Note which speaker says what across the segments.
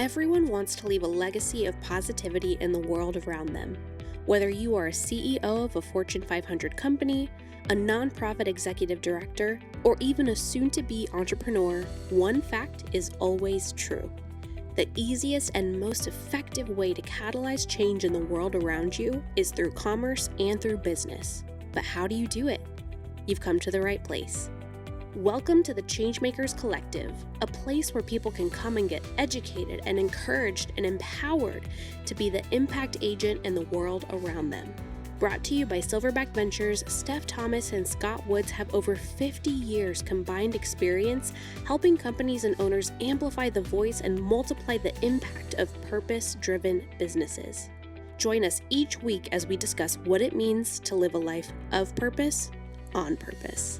Speaker 1: Everyone wants to leave a legacy of positivity in the world around them. Whether you are a CEO of a Fortune 500 company, a nonprofit executive director, or even a soon-to-be entrepreneur, one fact is always true. The easiest and most effective way to catalyze change in the world around you is through commerce and through business. But how do you do it? You've come to the right place. Welcome to the Changemakers Collective, a place where people can come and get educated and encouraged and empowered to be the impact agent in the world around them. Brought to you by Silverback Ventures, Steph Thomas and Scott Woods have over 50 years combined experience helping companies and owners amplify the voice and multiply the impact of purpose-driven businesses. Join us each week as we discuss what it means to live a life of purpose on purpose.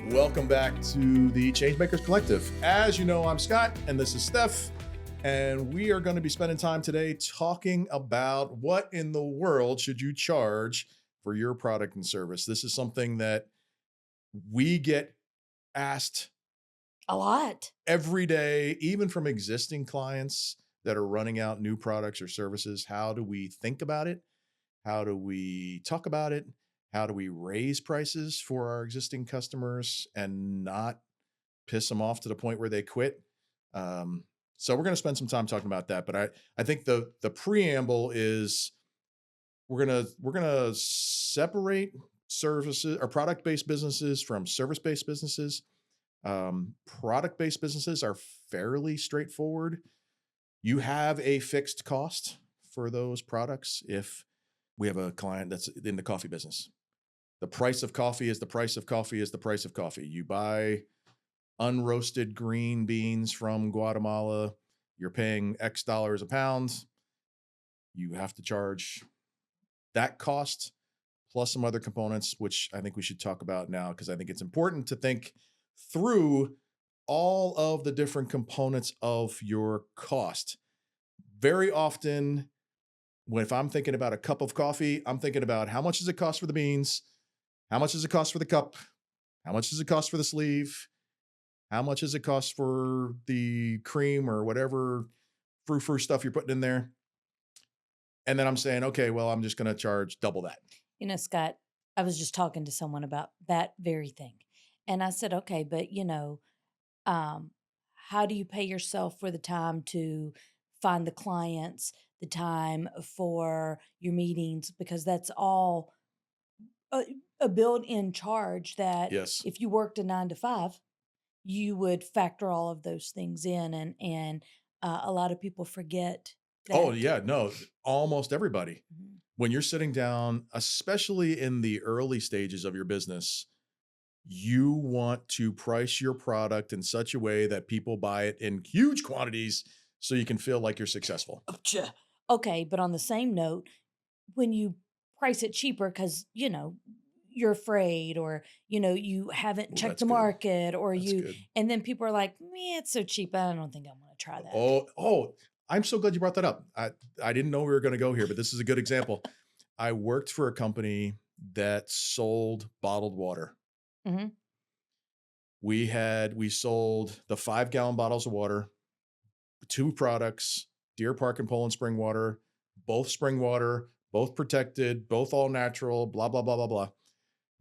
Speaker 2: Welcome back to the Changemakers Collective. As you know, I'm Scott, and this is Steph, and we are going to be spending time today talking about what in the world should you charge for your product and service. This is something that we get asked
Speaker 3: a lot
Speaker 2: every day, even from existing clients that are running out new products or services. How do we think about it? How do we talk about it? How do we raise prices for our existing customers and not piss them off to the point where they quit? So we're going to spend some time talking about that. But I think the preamble is we're gonna separate services or product-based businesses from service-based businesses. Product-based businesses are fairly straightforward. You have a fixed cost for those products. If we have a client that's in the coffee business, the price of coffee is the price of coffee is the price of coffee. You buy unroasted green beans from Guatemala, you're paying X dollars a pound. You have to charge that cost plus some other components, which I think we should talk about now because I think it's important to think through all of the different components of your cost. Very often, if I'm thinking about a cup of coffee, I'm thinking about how much does it cost for the beans? How much does it cost for the cup? How much does it cost for the sleeve? How much does it cost for the cream or whatever frou-frou stuff you're putting in there? And then I'm saying, okay, well, I'm just going to charge double that.
Speaker 3: You know, Scott, I was just talking to someone about that very thing. And I said, okay, but how do you pay yourself for the time to find the clients, the time for your meetings? Because that's all a built-in charge that
Speaker 2: Yes.
Speaker 3: if you worked a 9 to 5, you would factor all of those things in. And a lot of people forget that.
Speaker 2: Oh, yeah. No, almost everybody.
Speaker 3: Mhm.
Speaker 2: When you're sitting down, especially in the early stages of your business, you want to price your product in such a way that people buy it in huge quantities so you can feel like you're successful.
Speaker 3: Okay, but on the same note, when you price it cheaper because, you're afraid or, you haven't checked
Speaker 2: That's
Speaker 3: the
Speaker 2: good.
Speaker 3: market or
Speaker 2: That's good.
Speaker 3: and then people are like, "Meh, it's so cheap. I don't think I'm going to try that."
Speaker 2: Oh, I'm so glad you brought that up. I didn't know we were going to go here, but this is a good example. I worked for a company that sold bottled water.
Speaker 3: Mm-hmm.
Speaker 2: We sold the 5-gallon bottles of water, 2 products, Deer Park and Poland Spring Water, both spring water, both protected, both all natural, blah, blah, blah, blah, blah.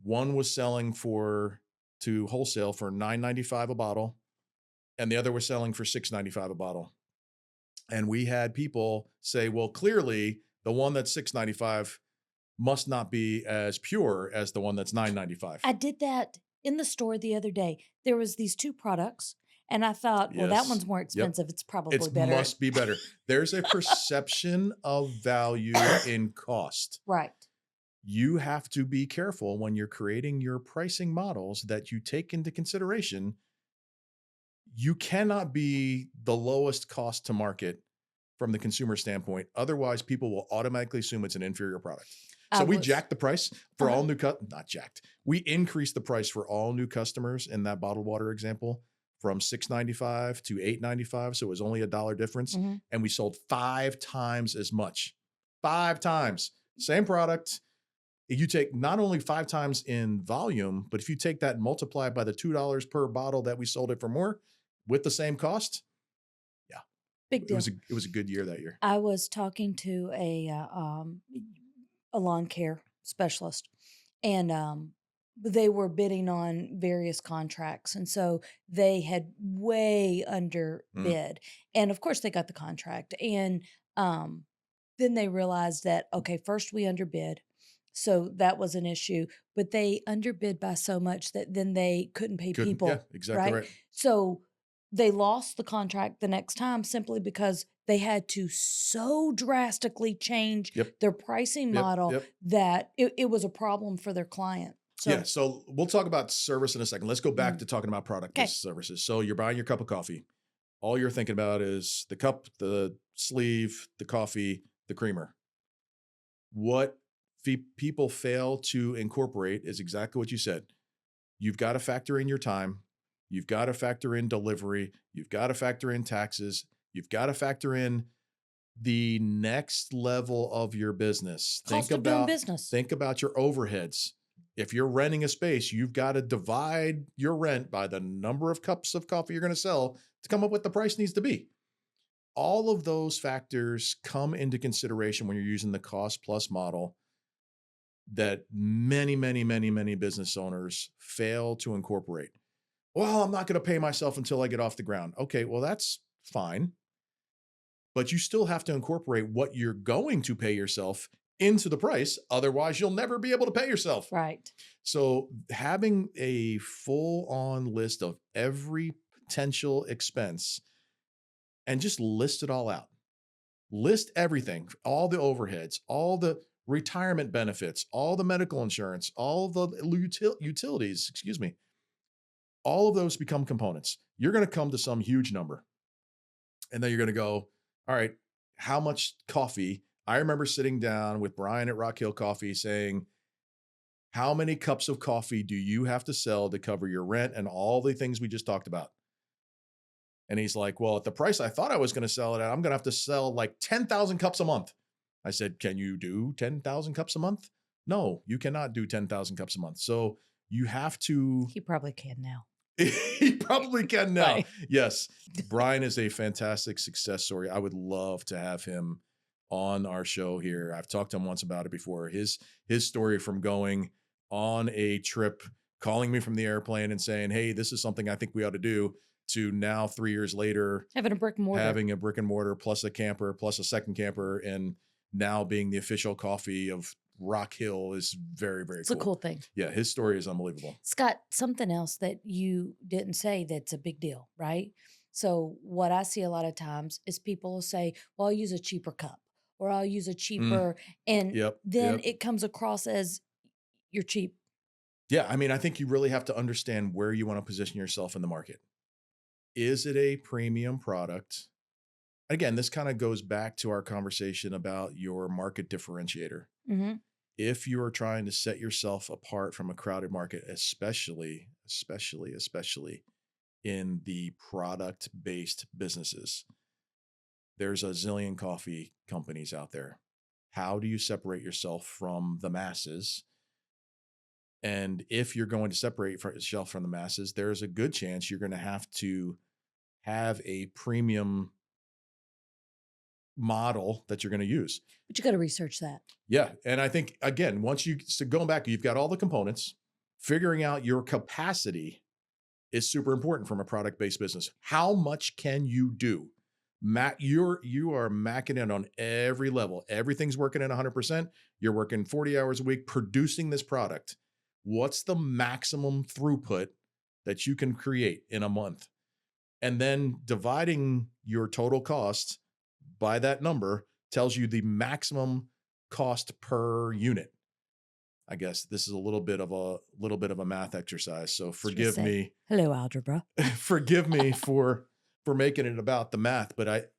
Speaker 2: One was selling to wholesale for $9.95 a bottle, and the other was selling for $6.95 a bottle. And we had people say, well, clearly the one that's $6.95 must not be as pure as the one that's $9.95.
Speaker 3: I did that in the store the other day. There was these 2 products, and I thought, well, that
Speaker 2: Yes.
Speaker 3: one's more expensive.
Speaker 2: Yep.
Speaker 3: It's probably
Speaker 2: It
Speaker 3: better.
Speaker 2: must be better. There's a perception of value in cost.
Speaker 3: Right.
Speaker 2: You have to be careful when you're creating your pricing models that you take into consideration. You cannot be the lowest cost to market from the consumer standpoint. Otherwise, people will automatically assume it's an inferior product. So we jacked the price for all new not jacked. We increased the price for all new customers in that bottled water example from $6.95 to $8.95. So it was only $1 difference.
Speaker 3: Mm-hmm.
Speaker 2: And we sold 5 times as much. 5 times. Same product. you take not only 5 times in volume, but if you take that and multiply it by the $2 per bottle that we sold it for more with the same cost, yeah,
Speaker 3: Big deal.
Speaker 2: it was a good year that year.
Speaker 3: I was talking to a lawn care specialist, and they were bidding on various contracts, and so they had way
Speaker 2: Mm,
Speaker 3: underbid, and of course they got the contract, and um, then they realized that okay, first we underbid, so that was an issue, but they underbid by so much that then they couldn't pay
Speaker 2: couldn't, yeah,
Speaker 3: people,
Speaker 2: exactly
Speaker 3: right?
Speaker 2: right.
Speaker 3: So they lost the contract the next time simply because they had to so drastically change
Speaker 2: Yep,
Speaker 3: their pricing
Speaker 2: yep,
Speaker 3: model
Speaker 2: yep.
Speaker 3: that it was a problem for their client.
Speaker 2: Yeah,
Speaker 3: So,
Speaker 2: so we'll talk about service in a second. Let's go back
Speaker 3: mm,
Speaker 2: to talking about product
Speaker 3: okay,
Speaker 2: versus services. So you're buying your cup of coffee. All you're thinking about is the cup, the sleeve, the coffee, the creamer. What people fail to incorporate is exactly what you said. You've got to factor in your time. You've got to factor in delivery. You've got to factor in taxes. You've got to factor in the next level of your business.
Speaker 3: cost of doing business.
Speaker 2: Think about your overheads. If you're renting a space, you've got to divide your rent by the number of cups of coffee you're going to sell to come up with the price needs to be. All of those factors come into consideration when you're using the cost plus model that many business owners fail to incorporate. Well, I'm not going to pay myself until I get off the ground. Okay, well, that's fine. But you still have to incorporate what you're going to pay yourself into the price. Otherwise, you'll never be able to pay yourself.
Speaker 3: Right.
Speaker 2: So, having a full on list of every potential expense and just list it all out. List everything, all the overheads, all the retirement benefits, all the medical insurance, all the utilities, excuse me. All of those become components. You're going to come to some huge number. And then you're going to go, all right, how much coffee? I remember sitting down with Brian at Rock Hill Coffee saying, how many cups of coffee do you have to sell to cover your rent and all the things we just talked about? And he's like, well, at the price I thought I was going to sell it at, I'm going to have to sell like 10,000 cups a month. I said, can you do 10,000 cups a month? No, you cannot do 10,000 cups a month. So you have to.
Speaker 3: He probably can now.
Speaker 2: He probably can now.
Speaker 3: Right.
Speaker 2: Yes. Brian is a fantastic success story. I would love to have him on our show here. I've talked to him once about it before. His story from going on a trip, calling me from the airplane and saying, hey, this is something I think we ought to do, to now 3 years later
Speaker 3: Having a brick and mortar.
Speaker 2: having a brick and mortar plus a camper plus a second camper, and now being the official coffee of Rock Hill is very, very
Speaker 3: It's
Speaker 2: cool.
Speaker 3: a cool thing.
Speaker 2: Yeah, his story is unbelievable.
Speaker 3: Scott, something else that you didn't say that's a big deal, right? So, what I see a lot of times is people will say, well, I'll use a cheaper cup or I'll use a cheaper, and
Speaker 2: Yep.
Speaker 3: then
Speaker 2: Yep.
Speaker 3: it comes across as you're cheap.
Speaker 2: Yeah, I mean, I think you really have to understand where you want to position yourself in the market. Is it a premium product? Again, this kind of goes back to our conversation about your market differentiator.
Speaker 3: Mm-hmm.
Speaker 2: If you are trying to set yourself apart from a crowded market, especially in the product-based businesses, there's a zillion coffee companies out there. How do you separate yourself from the masses? And if you're going to separate yourself from the masses, there's a good chance you're going to have a premium model that you're going to use.
Speaker 3: But you got to research that.
Speaker 2: Yeah. And I think, again, so going back, you've got all the components, figuring out your capacity is super important from a product-based business. How much can you do? You are macking in on every level. Everything's working at 100%. You're working 40 hours a week producing this product. What's the maximum throughput that you can create in a month? And then dividing your total cost by that number tells you the maximum cost per unit. I guess this is a little bit of a math exercise. So forgive me.
Speaker 3: Hello, algebra.
Speaker 2: Forgive me for making it about the math, but but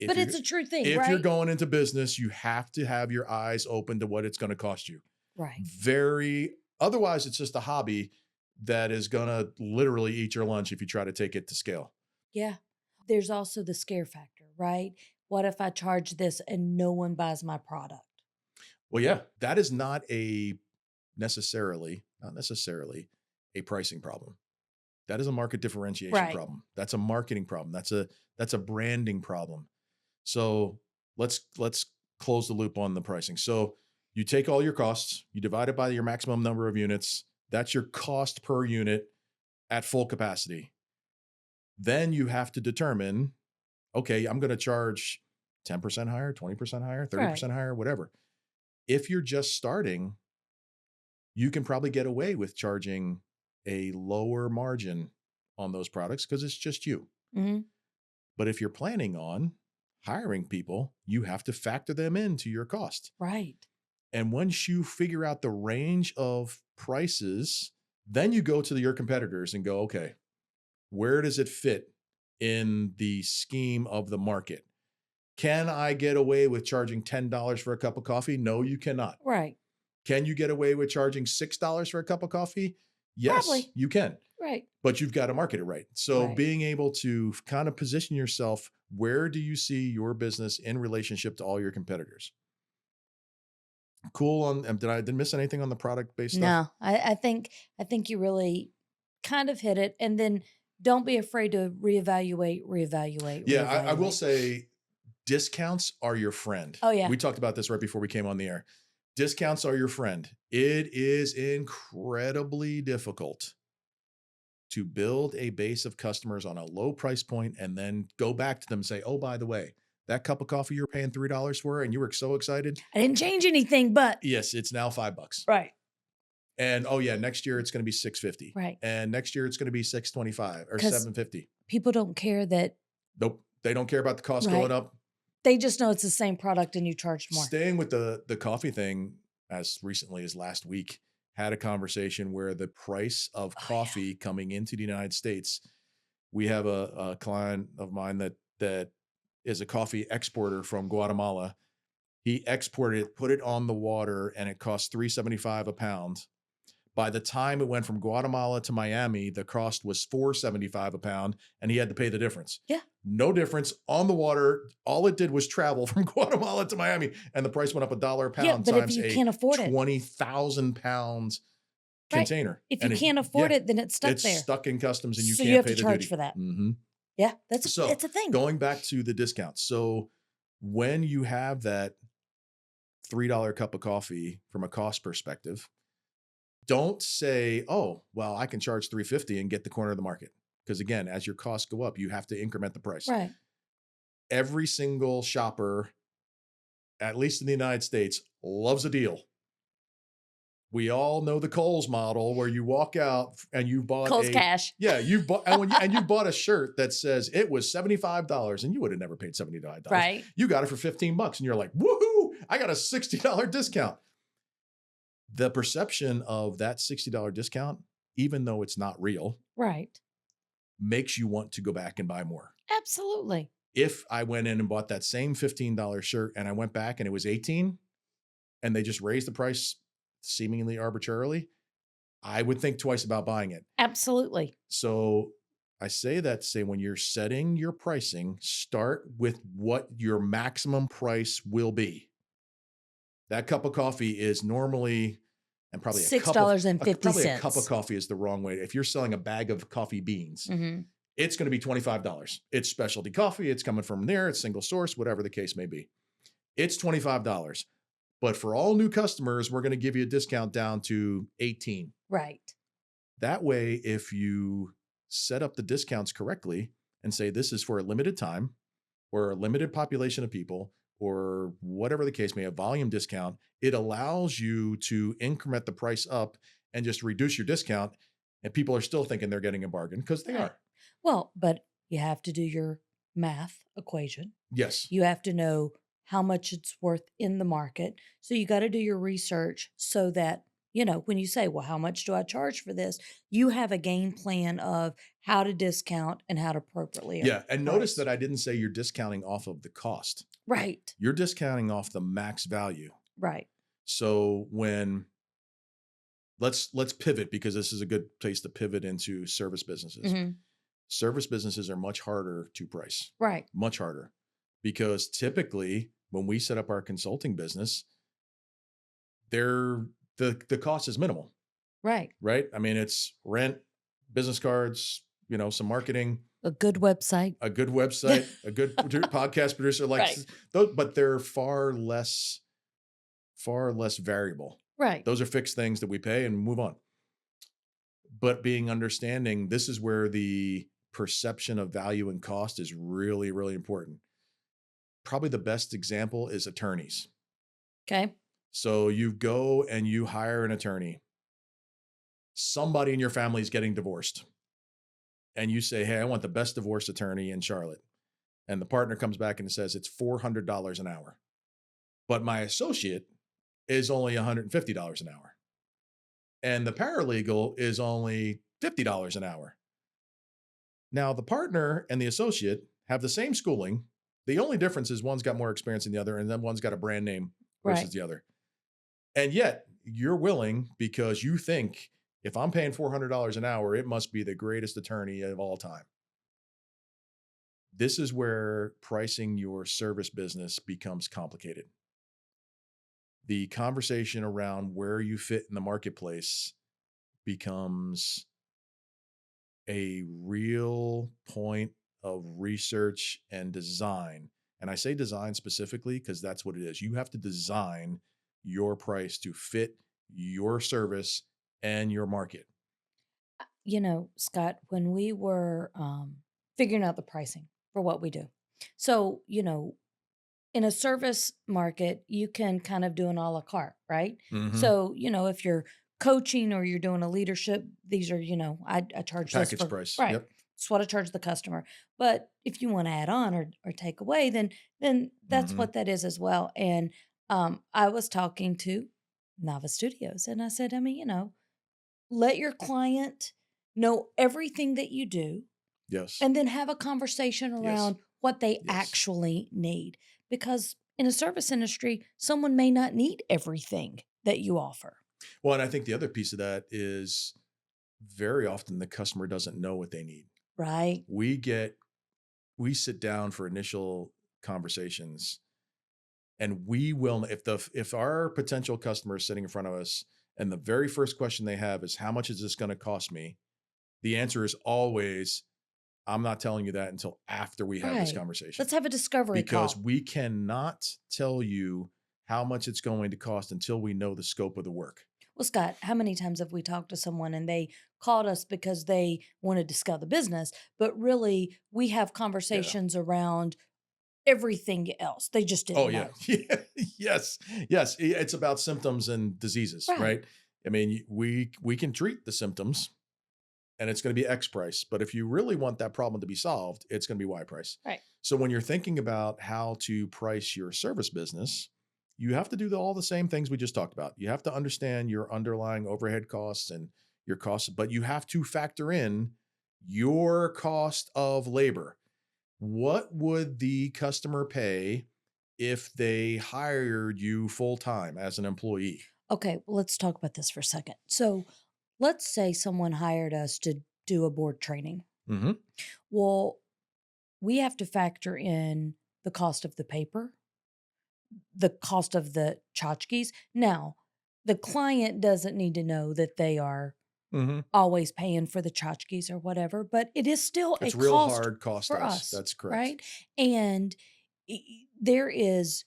Speaker 3: it's a true thing,
Speaker 2: if
Speaker 3: right?
Speaker 2: you're going into business, you have to have your eyes open to what it's going to cost you.
Speaker 3: Right.
Speaker 2: Otherwise it's just a hobby that is going to literally eat your lunch if you try to take it to scale.
Speaker 3: Yeah. There's also the scare factor, right? What if I charge this and no one buys my product?
Speaker 2: Well, yeah, that is not not necessarily a pricing problem. That is a market differentiation
Speaker 3: Right.
Speaker 2: problem. That's a marketing problem. That's a branding problem. So let's close the loop on the pricing. So you take all your costs, you divide it by your maximum number of units. That's your cost per unit at full capacity. Then you have to determine, okay, I'm going to charge 10% higher, 20% higher,
Speaker 3: Right.
Speaker 2: 30% higher, whatever. If you're just starting, you can probably get away with charging a lower margin on those products because it's just you.
Speaker 3: Hmm.
Speaker 2: But if you're planning on hiring people, you have to factor them into your cost.
Speaker 3: Right.
Speaker 2: And once you figure out the range of prices, then you go to your competitors and go, okay, where does it fit in the scheme of the market? Can I get away with charging $10 for a cup of coffee? No, you cannot.
Speaker 3: Right.
Speaker 2: Can you get away with charging $6 for a cup of coffee? Yes,
Speaker 3: Probably.
Speaker 2: you can.
Speaker 3: Right.
Speaker 2: But you've got to market it right. So
Speaker 3: Right.
Speaker 2: being able to kind of position yourself, where do you see your business in relationship to all your competitors? Cool. On did I miss anything on the product based stuff?
Speaker 3: No, I think you really kind of hit it. And then don't be afraid to reevaluate.
Speaker 2: Yeah, I will
Speaker 3: reevaluate.
Speaker 2: say discounts are your friend.
Speaker 3: Oh, yeah.
Speaker 2: We talked about this right before we came on the air. Discounts are your friend. It is incredibly difficult to build a base of customers on a low price point and then go back to them and say, oh, by the way, that cup of coffee you're paying $3 for and you were so excited.
Speaker 3: I didn't change anything, but
Speaker 2: Yes, it's now $5.
Speaker 3: right.
Speaker 2: And oh yeah, next year it's going to be $6.50.
Speaker 3: Right.
Speaker 2: And next year it's going to be $6.25 or
Speaker 3: 'Cause
Speaker 2: $7.50.
Speaker 3: people don't care that
Speaker 2: Nope. They don't care about the cost
Speaker 3: Right.
Speaker 2: going up.
Speaker 3: they just know it's the same product and you charged more.
Speaker 2: Staying with the coffee thing, as recently as last week, had a conversation where the price of
Speaker 3: Oh, yeah.
Speaker 2: coffee coming into the United States, we have a client of mine that is a coffee exporter from Guatemala. He exported it, put it on the water, and it cost $3.75 a pound. By the time it went from Guatemala to Miami, the cost was $4.75 a pound, and he had to pay the difference.
Speaker 3: Yeah.
Speaker 2: No difference on the water. All it did was travel from Guatemala to Miami, and the price went up $1 a pound
Speaker 3: Yeah, but if
Speaker 2: times
Speaker 3: you
Speaker 2: a
Speaker 3: can't afford it,
Speaker 2: 20,000 pounds
Speaker 3: Right.
Speaker 2: container.
Speaker 3: if you
Speaker 2: And
Speaker 3: can't afford it, then it's stuck
Speaker 2: it's
Speaker 3: there.
Speaker 2: stuck in customs, and you
Speaker 3: So
Speaker 2: can't
Speaker 3: you have
Speaker 2: pay
Speaker 3: to
Speaker 2: the
Speaker 3: charge
Speaker 2: duty
Speaker 3: for that.
Speaker 2: Mhm.
Speaker 3: Yeah, it's
Speaker 2: So
Speaker 3: a thing.
Speaker 2: going back to the discounts. So when you have that $3 cup of coffee from a cost perspective, don't say, oh, well, I can charge $3.50 and get the corner of the market. Because again, as your costs go up, you have to increment the price.
Speaker 3: Right.
Speaker 2: Every single shopper, at least in the United States, loves a deal. We all know the Kohl's model where you walk out and you bought
Speaker 3: Cole's cash.
Speaker 2: Yeah, you bought and you bought a shirt that says it was $75 and you would have never paid $75.
Speaker 3: Right.
Speaker 2: You got it for $15 and you're like, woohoo, I got a $60 discount. The perception of that $60 discount, even though it's not real,
Speaker 3: Right.
Speaker 2: makes you want to go back and buy more.
Speaker 3: Absolutely.
Speaker 2: If I went in and bought that same $15 shirt and I went back and it was $18 and they just raised the price seemingly arbitrarily, I would think twice about buying it.
Speaker 3: Absolutely.
Speaker 2: So I say that to say when you're setting your pricing, start with what your maximum price will be. That cup of coffee is normally, and probably
Speaker 3: $6.50.
Speaker 2: probably a cup of coffee is the wrong way. If you're selling a bag of coffee beans,
Speaker 3: Mm-hmm.
Speaker 2: it's going to be $25. It's specialty coffee. It's coming from there. It's single source, whatever the case may be. It's $25. But for all new customers, we're going to give you a discount down to $18.
Speaker 3: Right.
Speaker 2: That way, if you set up the discounts correctly and say this is for a limited time or a limited population of people or whatever the case may be, a volume discount, it allows you to increment the price up and just reduce your discount. And people are still thinking they're getting a bargain because they
Speaker 3: Right.
Speaker 2: are.
Speaker 3: Well, but you have to do your math equation.
Speaker 2: Yes.
Speaker 3: You have to know how much it's worth in the market. So you got to do your research so that, when you say, well, how much do I charge for this? You have a game plan of how to discount and how to appropriately.
Speaker 2: Yeah. And notice
Speaker 3: price.
Speaker 2: that I didn't say you're discounting off of the cost.
Speaker 3: Right.
Speaker 2: You're discounting off the max value.
Speaker 3: Right.
Speaker 2: So when let's pivot, because this is a good place to pivot into service businesses.
Speaker 3: Mhm.
Speaker 2: Service businesses are much harder to price,
Speaker 3: Right.
Speaker 2: much harder, because typically when we set up our consulting business, the cost is minimal,
Speaker 3: Right.
Speaker 2: right? I mean, it's rent, business cards, some marketing,
Speaker 3: A good website.
Speaker 2: a good website, a good podcast producer, like
Speaker 3: Right.
Speaker 2: those, but they're far less variable.
Speaker 3: Right.
Speaker 2: Those are fixed things that we pay and move on. But being understanding, this is where the perception of value and cost is really, really important. Probably the best example is attorneys.
Speaker 3: Okay.
Speaker 2: So you go and you hire an attorney. Somebody in your family is getting divorced. And you say, hey, I want the best divorce attorney in Charlotte. And the partner comes back and says it's $400 an hour. But my associate is only $150 an hour. And the paralegal is only $50 an hour. Now, the partner and the associate have the same schooling. The only difference is one's got more experience than the other, and then one's got a brand name versus
Speaker 3: Right.
Speaker 2: the other. And yet, you're willing because you think if I'm paying $400 an hour, it must be the greatest attorney of all time. This is where pricing your service business becomes complicated. The conversation around where you fit in the marketplace becomes a real point of research and design. And I say design specifically because that's what it is. You have to design your price to fit your service and your market.
Speaker 3: Scott, when we were figuring out the pricing for what we do. So, in a service market, you can kind of do an a la carte, right?
Speaker 2: Mm-hmm.
Speaker 3: So, if you're coaching or you're doing a leadership, these are, I charge this
Speaker 2: Package
Speaker 3: for,
Speaker 2: price.
Speaker 3: right.
Speaker 2: Yep.
Speaker 3: It's what I charge the customer. But if you want to add on or take away, then that's
Speaker 2: Mhm.
Speaker 3: what that is as well. And I was talking to Nava Studios and I said, let your client know everything that you do
Speaker 2: Yes.
Speaker 3: and then have a conversation
Speaker 2: Yes.
Speaker 3: around what they
Speaker 2: Yes.
Speaker 3: actually need. Because in a service industry, someone may not need everything that you offer.
Speaker 2: Well, and I think the other piece of that is very often the customer doesn't know what they need.
Speaker 3: Right.
Speaker 2: We sit down for initial conversations, and we will, if our potential customer is sitting in front of us and the very first question they have is, how much is this going to cost me? The answer is always, I'm not telling you that until after we have this
Speaker 3: Right.
Speaker 2: conversation.
Speaker 3: Let's have a discovery
Speaker 2: Because
Speaker 3: call.
Speaker 2: we cannot tell you how much it's going to cost until we know the scope of the work.
Speaker 3: Well, Scott, how many times have we talked to someone and they called us because they wanted to scale the business, but really we have conversations around everything else. They just didn't
Speaker 2: Oh yeah.
Speaker 3: know.
Speaker 2: Yes. Yes. It's about symptoms and diseases,
Speaker 3: Right.
Speaker 2: right? I mean, we can treat the symptoms and it's going to be X price, but if you really want that problem to be solved, it's going to be Y price.
Speaker 3: Right.
Speaker 2: So when you're thinking about how to price your service business, you have to do all the same things we just talked about. You have to understand your underlying overhead costs and your costs, but you have to factor in your cost of labor. What would the customer pay if they hired you full time as an employee?
Speaker 3: Okay, well, let's talk about this for a second. So let's say someone hired us to do a board training.
Speaker 2: Mm-hmm.
Speaker 3: Well, we have to factor in the cost of the paper, the cost of the tchotchkes. Now, the client doesn't need to know that they are
Speaker 2: Mm-hmm.
Speaker 3: always paying for the tchotchkes or whatever, but it is still
Speaker 2: It's
Speaker 3: a
Speaker 2: real
Speaker 3: cost
Speaker 2: hard cost
Speaker 3: for
Speaker 2: us.
Speaker 3: us.
Speaker 2: That's correct.
Speaker 3: Right? And there is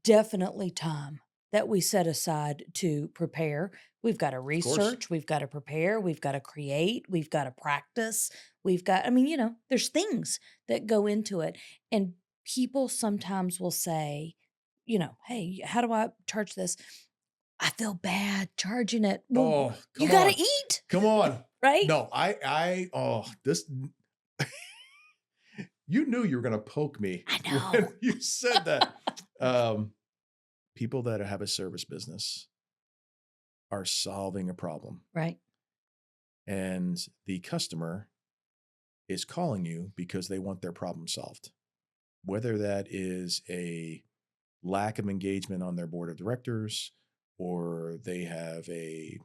Speaker 3: definitely time that we set aside to prepare. We've got to research, we've got to prepare, we've got to create, we've got to practice. There's things that go into it. And people sometimes will say, hey, how do I charge this? I feel bad charging it. Well,
Speaker 2: Oh,
Speaker 3: you
Speaker 2: come
Speaker 3: got
Speaker 2: on.
Speaker 3: to eat,
Speaker 2: Come on.
Speaker 3: right?
Speaker 2: No, this, you knew you were going to poke me
Speaker 3: I
Speaker 2: when
Speaker 3: know.
Speaker 2: you said that. People that have a service business are solving a problem,
Speaker 3: Right.
Speaker 2: and the customer is calling you because they want their problem solved. Whether that is a lack of engagement on their board of directors, or they have a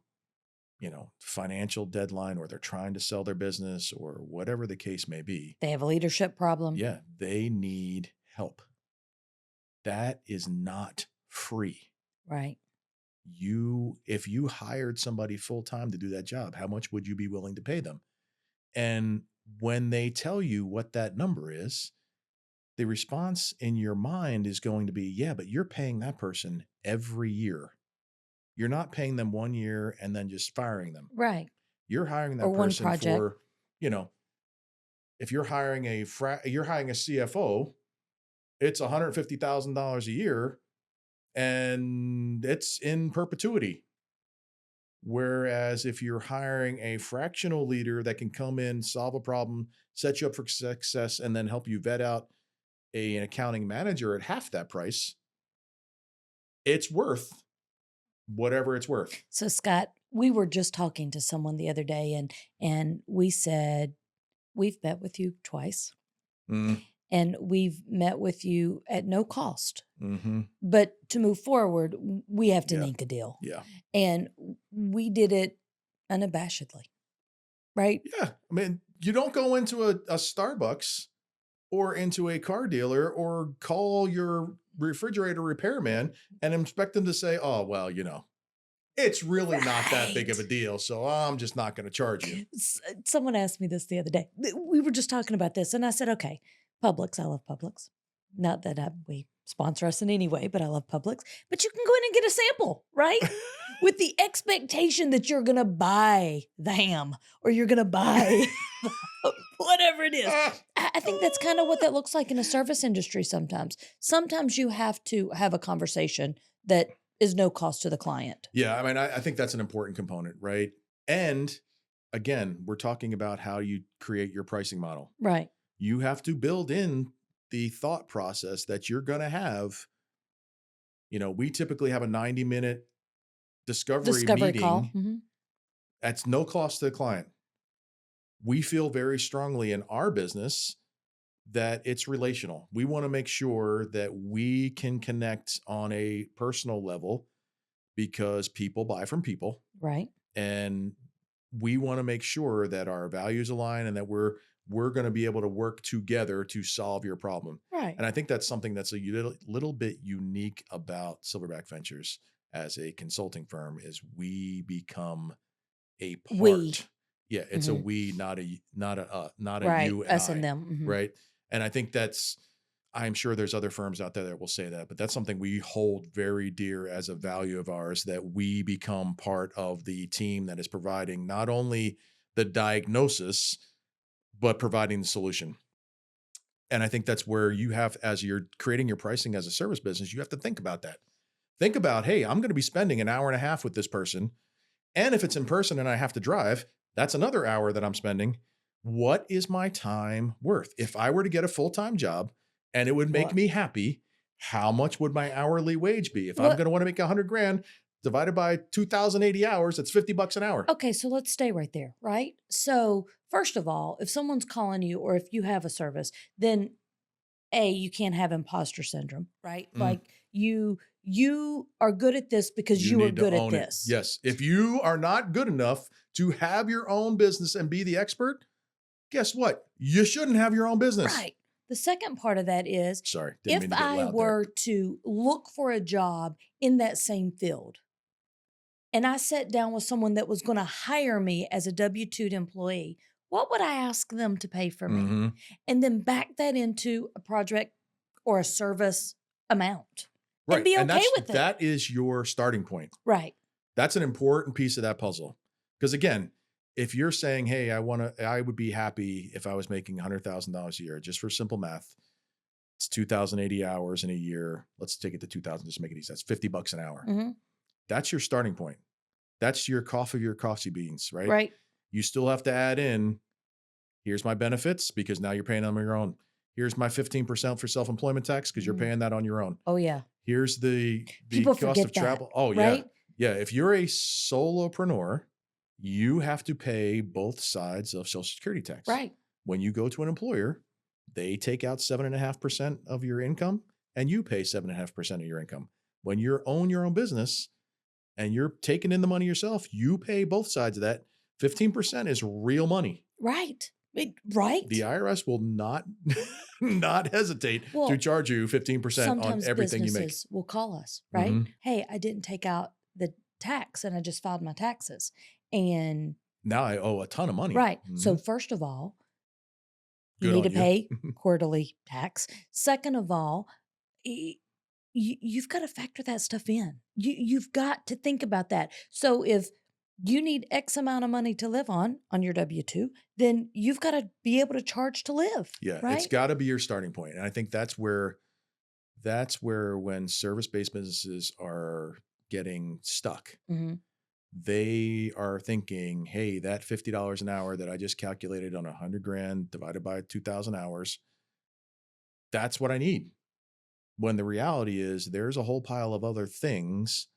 Speaker 2: financial deadline, or they're trying to sell their business, or whatever the case may be.
Speaker 3: They have a leadership problem.
Speaker 2: Yeah, they need help. That is not free.
Speaker 3: Right.
Speaker 2: if you hired somebody full time to do that job, how much would you be willing to pay them? And when they tell you what that number is, the response in your mind is going to be, yeah, but you're paying that person every year. You're not paying them 1 year and then just firing them.
Speaker 3: Right.
Speaker 2: You're hiring
Speaker 3: Or
Speaker 2: that
Speaker 3: one
Speaker 2: person
Speaker 3: project.
Speaker 2: for, if you're hiring a CFO, it's $150,000 a year and it's in perpetuity. Whereas if you're hiring a fractional leader that can come in, solve a problem, set you up for success, and then help you vet out an accounting manager at half that price, it's worth whatever it's worth.
Speaker 3: So Scott, we were just talking to someone the other day and we said, we've met with you twice
Speaker 2: Mm,
Speaker 3: and we've met with you at no cost.
Speaker 2: mm-hmm.
Speaker 3: But to move forward, we have to
Speaker 2: Yeah.
Speaker 3: ink a deal.
Speaker 2: Yeah.
Speaker 3: And we did it unabashedly. Right?
Speaker 2: Yeah. I mean, you don't go into a Starbucks or into a car dealer or call your refrigerator repairman and expect them to say, oh, well, it's really not that big of a
Speaker 3: Right.
Speaker 2: deal, so I'm just not going to charge you.
Speaker 3: Someone asked me this the other day. We were just talking about this, and I said, okay, Publix. I love Publix. Not that we sponsor us in any way, but I love Publix. But you can go in and get a sample, right? With the expectation that you're going to buy the ham or you're going to buy whatever it is. I think that's kind of what that looks like in a service industry sometimes. Sometimes you have to have a conversation that is no cost to the client.
Speaker 2: Yeah, I mean, I think that's an important component, right? And again, we're talking about how you create your pricing model.
Speaker 3: Right.
Speaker 2: You have to build in the thought process that you're going to have. We typically have a 90-minute discovery meeting.
Speaker 3: Call. Mm-hmm.
Speaker 2: That's no cost to the client. We feel very strongly in our business that it's relational. We want to make sure that we can connect on a personal level because people buy from people.
Speaker 3: Right.
Speaker 2: And we want to make sure that our values align and that we're going to be able to work together to solve your problem.
Speaker 3: Right.
Speaker 2: And I think that's something that's a little bit unique about Silverback Ventures as a consulting firm is we become a part.
Speaker 3: We.
Speaker 2: Yeah, it's a we, not a
Speaker 3: right.
Speaker 2: you and
Speaker 3: Us
Speaker 2: I,
Speaker 3: and them. Mm-hmm.
Speaker 2: right? And I think I'm sure there's other firms out there that will say that, but that's something we hold very dear as a value of ours, that we become part of the team that is providing not only the diagnosis, but providing the solution. And I think that's where you have, as you're creating your pricing as a service business, you have to think about that. Think about, hey, I'm going to be spending an hour and a half with this person. And if it's in person and I have to drive, that's another hour that I'm spending. What is my time worth? If I were to get a full-time job and it would make me happy, how much would my hourly wage be? If I'm going to want to make $100,000 divided by 2,080 hours, that's $50 an hour.
Speaker 3: Okay. So let's stay right there. Right. So first of all, if someone's calling you or if you have a service, then you can't have imposter syndrome, right? Like you are good at this because you are good at this.
Speaker 2: Yes. If you are not good enough to have your own business and be the expert, guess what? You shouldn't have your own business.
Speaker 3: Right. The second part of that is, if I were to look for a job in that same field and I sat down with someone that was going to hire me as a W-2 employee, what would I ask them to pay for me?
Speaker 2: Mm-hmm.
Speaker 3: And then back that into a project or a service amount.
Speaker 2: Right.
Speaker 3: And be okay with it.
Speaker 2: That is your starting point.
Speaker 3: Right.
Speaker 2: That's an important piece of that puzzle. Because again, if you're saying, hey, I would be happy if I was making $100,000 a year, just for simple math, it's 2,080 hours in a year. Let's take it to 2,000, just make it easy. That's $50 an hour.
Speaker 3: Mm-hmm.
Speaker 2: That's your starting point. That's your coffee beans, right?
Speaker 3: Right.
Speaker 2: You still have to add in, here's my benefits because now you're paying them on your own. Here's my 15% for self-employment tax because you're paying that on your own.
Speaker 3: Oh, yeah.
Speaker 2: Here's the
Speaker 3: People
Speaker 2: cost of travel.
Speaker 3: That,
Speaker 2: oh,
Speaker 3: right?
Speaker 2: Yeah. If you're a solopreneur, you have to pay both sides of Social Security tax.
Speaker 3: Right.
Speaker 2: When you go to an employer, they take out 7.5% of your income and you pay 7.5% of your income. When you own your own business and you're taking in the money yourself, you pay both sides of that. 15% is real money.
Speaker 3: Right. Right.
Speaker 2: The IRS will not hesitate to charge you 15% on everything you make.
Speaker 3: Will call us, right? Mm-hmm. Hey, I didn't take out the tax and I just filed my taxes. And
Speaker 2: Now I owe a ton of money.
Speaker 3: right.
Speaker 2: Mhm.
Speaker 3: So first of all, you
Speaker 2: Good
Speaker 3: need to
Speaker 2: on you.
Speaker 3: pay quarterly tax. Second of all, you've got to factor that stuff in. You've got to think about that. So if you need X amount of money to live on your W-2, then you've got to be able to charge to live.
Speaker 2: Yeah, it's
Speaker 3: right?
Speaker 2: got to be your starting point. And I think that's where when service-based businesses are getting stuck,
Speaker 3: Mhm.
Speaker 2: they are thinking, hey, that $50 an hour that I just calculated on 100 grand divided by 2,000 hours, that's what I need. When the reality is there's a whole pile of other things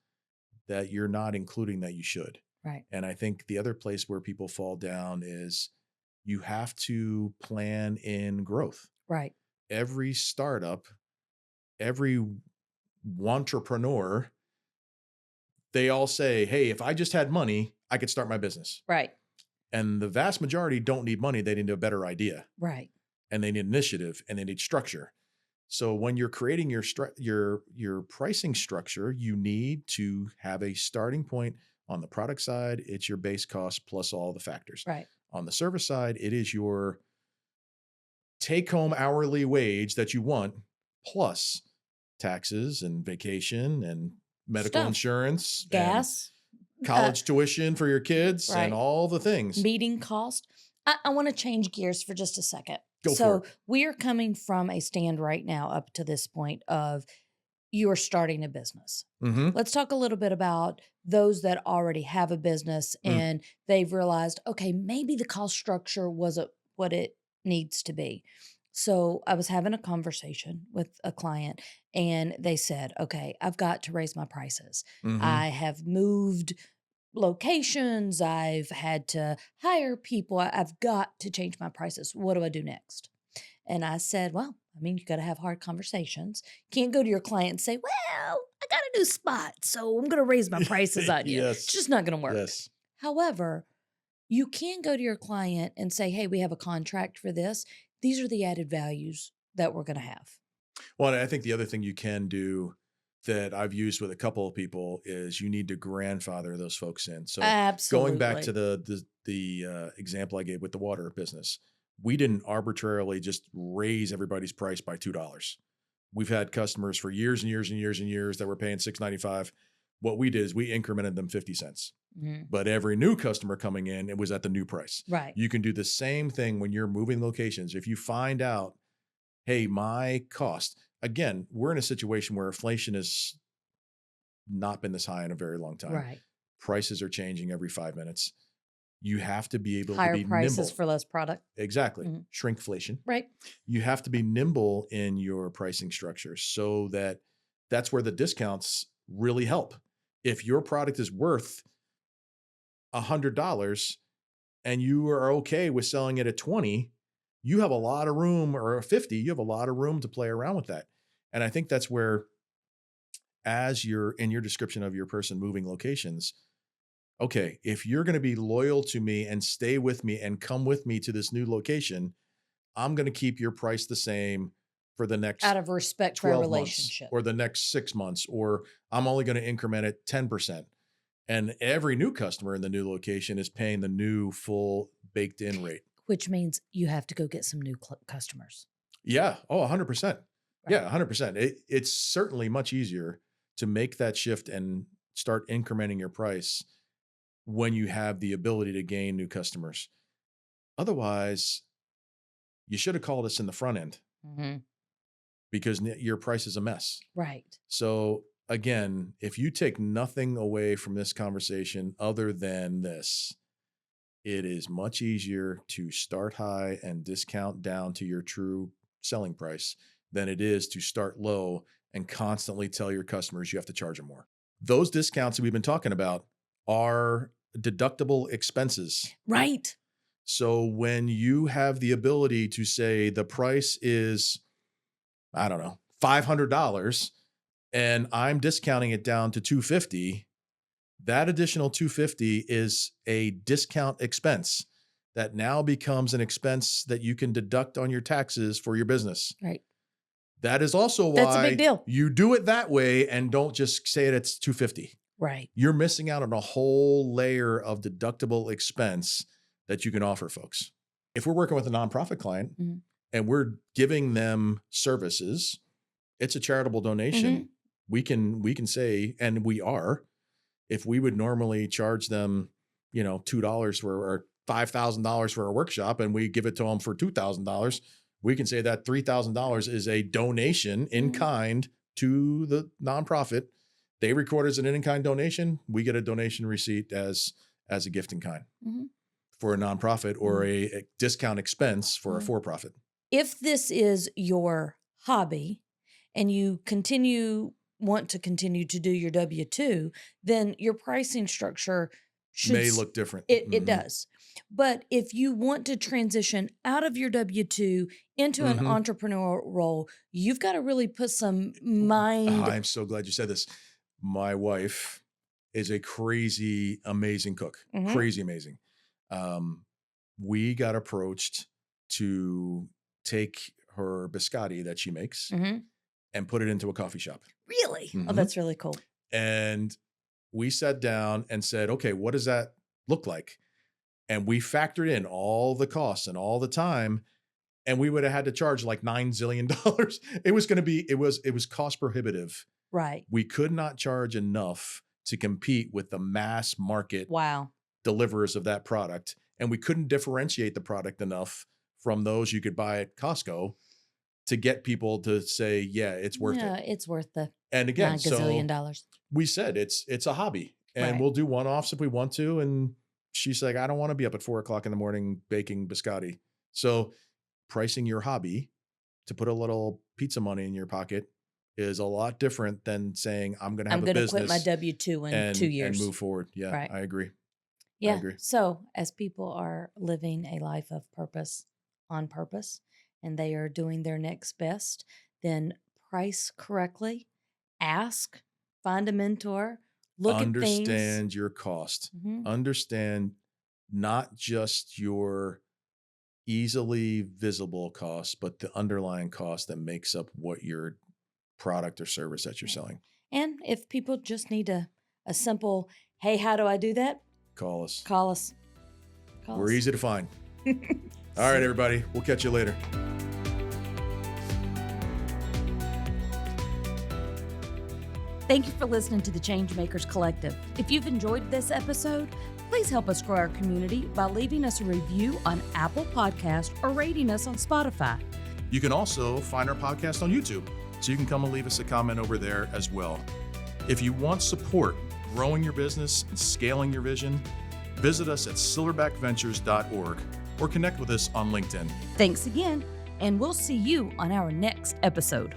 Speaker 2: that you're not including that you should.
Speaker 3: Right.
Speaker 2: And I think the other place where people fall down is you have to plan in growth.
Speaker 3: Right.
Speaker 2: Every startup, every entrepreneur, they all say, hey, if I just had money, I could start my business.
Speaker 3: Right.
Speaker 2: And the vast majority don't need money. They need a better idea.
Speaker 3: Right.
Speaker 2: And they need initiative and they need structure. So when you're creating your pricing structure, you need to have a starting point. On the product side, it's your base cost plus all the factors.
Speaker 3: Right.
Speaker 2: On the service side, it is your take-home hourly wage that you want, plus taxes and vacation and medical
Speaker 3: Stuff.
Speaker 2: insurance,
Speaker 3: Gas,
Speaker 2: and college tuition for your kids,
Speaker 3: right.
Speaker 2: and all the things.
Speaker 3: meeting cost. I want to change gears for just a second.
Speaker 2: Go
Speaker 3: so
Speaker 2: for it.
Speaker 3: we are coming from a stand right now up to this point of you are starting a business.
Speaker 2: Mm-hmm.
Speaker 3: Let's talk a little bit about those that already have a business and they've realized, okay, maybe the cost structure wasn't what it needs to be. So I was having a conversation with a client and they said, okay, I've got to raise my prices.
Speaker 2: Mm-hmm.
Speaker 3: I have moved locations. I've had to hire people. I've got to change my prices. What do I do next? And I said, well, I mean, you got to have hard conversations. Can't go to your client and say, well, I got a new spot, so I'm going to raise my prices on you.
Speaker 2: Yes.
Speaker 3: It's just not going to work.
Speaker 2: Yes.
Speaker 3: However, you can go to your client and say, hey, we have a contract for this. These are the added values that we're going to have.
Speaker 2: Well, and I think the other thing you can do that I've used with a couple of people is you need to grandfather those folks in. So
Speaker 3: Absolutely.
Speaker 2: going back to the example I gave with the water business, we didn't arbitrarily just raise everybody's price by $2. We've had customers for years and years and years and years that were paying $6.95. What we did is we incremented them 50 cents.
Speaker 3: Mhm.
Speaker 2: But every new customer coming in, it was at the new price.
Speaker 3: Right.
Speaker 2: You can do the same thing when you're moving locations. If you find out, hey, my cost, again, we're in a situation where inflation has not been this high in a very long time.
Speaker 3: Right.
Speaker 2: Prices are changing every 5 minutes. You have to be able
Speaker 3: Higher
Speaker 2: to be
Speaker 3: prices
Speaker 2: nimble.
Speaker 3: for less product.
Speaker 2: Exactly.
Speaker 3: Mhm.
Speaker 2: Shrinkflation.
Speaker 3: Right.
Speaker 2: You have to be nimble in your pricing structure so that's where the discounts really help. If your product is worth $100 and you are okay with selling it at 20, you have a lot of room, or 50, you have a lot of room to play around with that. And I think that's where, as you're in your description of your person moving locations, okay, if you're going to be loyal to me and stay with me and come with me to this new location, I'm going to keep your price the same for the next
Speaker 3: Out of respect for our
Speaker 2: 12 months
Speaker 3: relationship.
Speaker 2: or the next 6 months, or I'm only going to increment it 10%. And every new customer in the new location is paying the new full baked in rate.
Speaker 3: Which means you have to go get some new customers.
Speaker 2: Yeah. Oh, 100%.
Speaker 3: Right.
Speaker 2: Yeah, 100%. It's certainly much easier to make that shift and start incrementing your price when you have the ability to gain new customers. Otherwise, you should have called us in the front end
Speaker 3: Mm-hmm.
Speaker 2: because your price is a mess.
Speaker 3: Right.
Speaker 2: So again, if you take nothing away from this conversation other than this, it is much easier to start high and discount down to your true selling price than it is to start low and constantly tell your customers you have to charge them more. Those discounts that we've been talking about are deductible expenses.
Speaker 3: Right.
Speaker 2: So when you have the ability to say the price is, I don't know, $500 and I'm discounting it down to $250, that additional $250 is a discount expense that now becomes an expense that you can deduct on your taxes for your business.
Speaker 3: Right.
Speaker 2: That is also
Speaker 3: That's a
Speaker 2: why
Speaker 3: big deal.
Speaker 2: you do it that way and don't just say it, it's $250.
Speaker 3: Right.
Speaker 2: You're missing out on a whole layer of deductible expense that you can offer folks. If we're working with a nonprofit client
Speaker 3: Mhm.
Speaker 2: and we're giving them services, it's a charitable donation. We can say, and we are, if we would normally charge them, $2 for or $5,000 for a workshop and we give it to them for $2,000, we can say that $3,000 is a donation in kind to the nonprofit. They record as an in-kind donation. We get a donation receipt as a gift in kind for a nonprofit or a discount expense for a for-profit.
Speaker 3: If this is your hobby and you want to continue to do your W-2, then your pricing structure
Speaker 2: may look different.
Speaker 3: It does. But if you want to transition out of your W-2 into an entrepreneurial role, you've got to really put some mind.
Speaker 2: I'm so glad you said this. My wife is a crazy, amazing cook. Crazy amazing. We got approached to take her biscotti that she makes and put it into a coffee shop.
Speaker 3: Really? Oh, that's really cool.
Speaker 2: And we sat down and said, okay, what does that look like? And we factored in all the costs and all the time, and we would have had to charge like $9 zillion. It was cost prohibitive.
Speaker 3: Right.
Speaker 2: We could not charge enough to compete with the mass market deliverers of that product. And we couldn't differentiate the product enough from those you could buy at Costco to get people to say, yeah, it's worth it.
Speaker 3: Yeah, it's worth the
Speaker 2: and again,
Speaker 3: $9 gazillion.
Speaker 2: We said it's a hobby and we'll do one-offs if we want to. And she's like, I don't want to be up at 4:00 in the morning baking biscotti. So pricing your hobby to put a little pizza money in your pocket is a lot different than saying, I'm going to have a business.
Speaker 3: I'm going to quit my W-2 in 2 years.
Speaker 2: And move forward. Yeah, right. I agree.
Speaker 3: Yeah.
Speaker 2: I agree.
Speaker 3: So as people are living a life of purpose on purpose and they are doing their next best, then price correctly, ask, find a mentor, look at things.
Speaker 2: Understand your cost. Understand not just your easily visible cost, but the underlying cost that makes up what your product or service that you're selling.
Speaker 3: And if people just need a simple, hey, how do I do that?
Speaker 2: Call us.
Speaker 3: Call us.
Speaker 2: We're easy to find. All right, everybody. We'll catch you later.
Speaker 3: Thank you for listening to the Changemakers Collective. If you've enjoyed this episode, please help us grow our community by leaving us a review on Apple Podcast or rating us on Spotify.
Speaker 2: You can also find our podcast on YouTube, so you can come and leave us a comment over there as well. If you want support growing your business and scaling your vision, visit us at silverbackventures.org or connect with us on LinkedIn.
Speaker 3: Thanks again, and we'll see you on our next episode.